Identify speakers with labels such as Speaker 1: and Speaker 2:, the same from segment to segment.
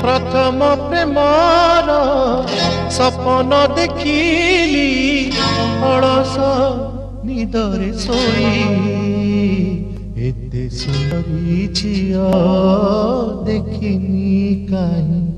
Speaker 1: प्रथम प्रेमर सपन देखिली अलस निदरे सोई एते सुंदरी झिया देखिनी काहीं।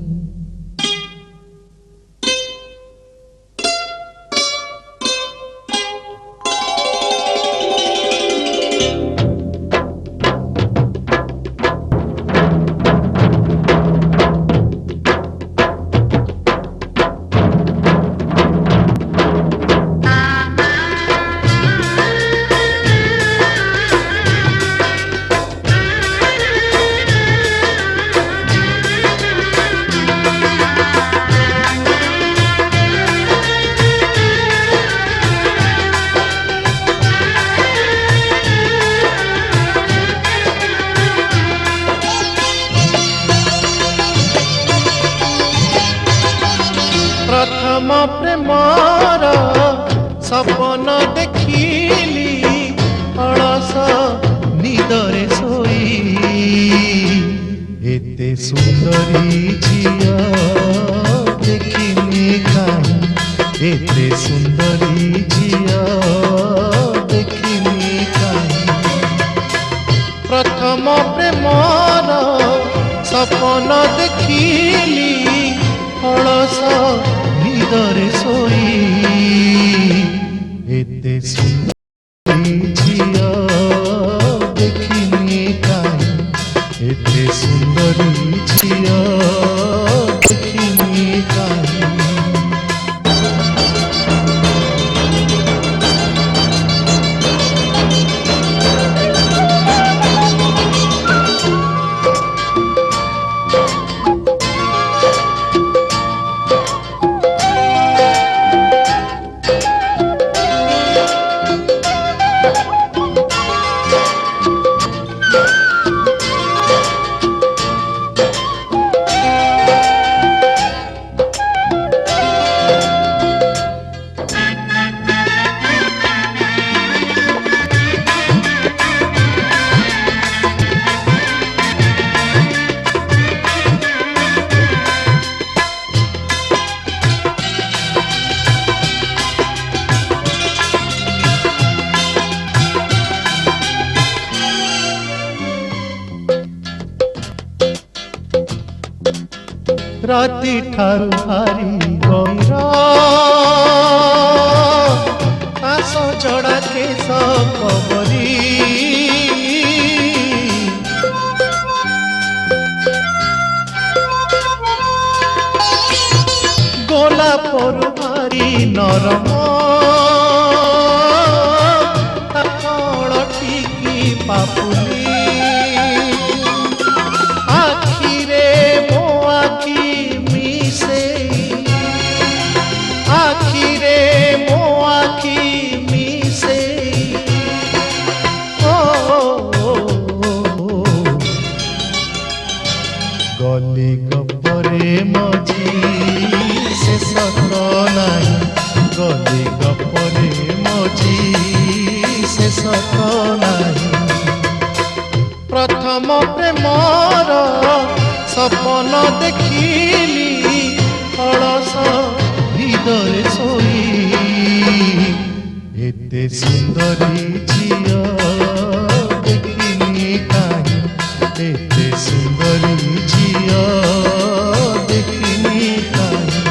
Speaker 1: प्रथम प्रेमर सपन देखिली अलस निदरे सोई एते सुंदरी झिया देखिनी काहीं। एते सुंदरी झिया देखिनी काहीं। प्रथम प्रेमर सपन देखिली अलस निदरे सोई एते सुंदरी झिया देखिनी काहीं। एते सुंदरी झिया देखिनी काहीं। राति ठारू हारी गईर आस जड़ा केश कबरी गोलापर भारी नरम ताकड़ टिकी पापुली आखिरे मो आखि आखिरे मो आखि मिसे गली गपरे मझी से सत नहीं। गली गपरे मझी से सत नहीं। प्रथम प्रेमर सपन देखिली अलस निदरे सोई एते सुंदरी झिया देखिनी काहीं। एते सुंदरी झिया देखिनी काहीं।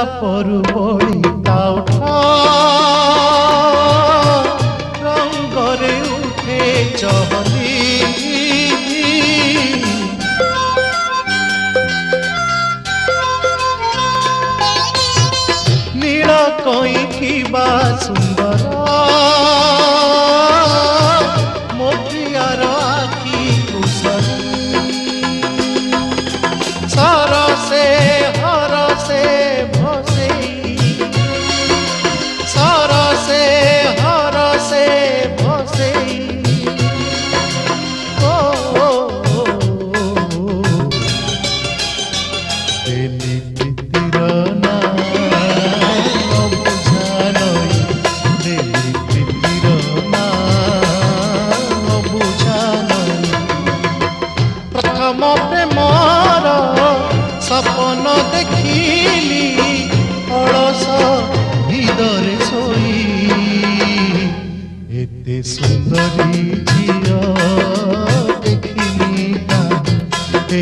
Speaker 1: গোলাপরু বড়ি তাউঠ রঙ্গরে উঠে চহলি নীল কই কিবা সুন্দর ମୋ ପ୍ରିୟର ଆଖି କୁଶଳୀ ସରସେ ହରସେ ଭସେଇ ସରସେ ହରସେ ଭସେଇ ଓ ଦେଲି ପ୍ରୀତିର ନା ଅବୁଝା ନଈ ଦେଲି ପ୍ରୀତିର ନା ଅବୁଝା ନଈ ପ୍ରଥମ ପ୍ରେମର ସପନ ଦେଖିଲି ଅଳସ ନିଦରେ ଶୋଇ ଏତେ ସୁନ୍ଦରୀ ଝିଅ ଦେଖିଲି ଏତେ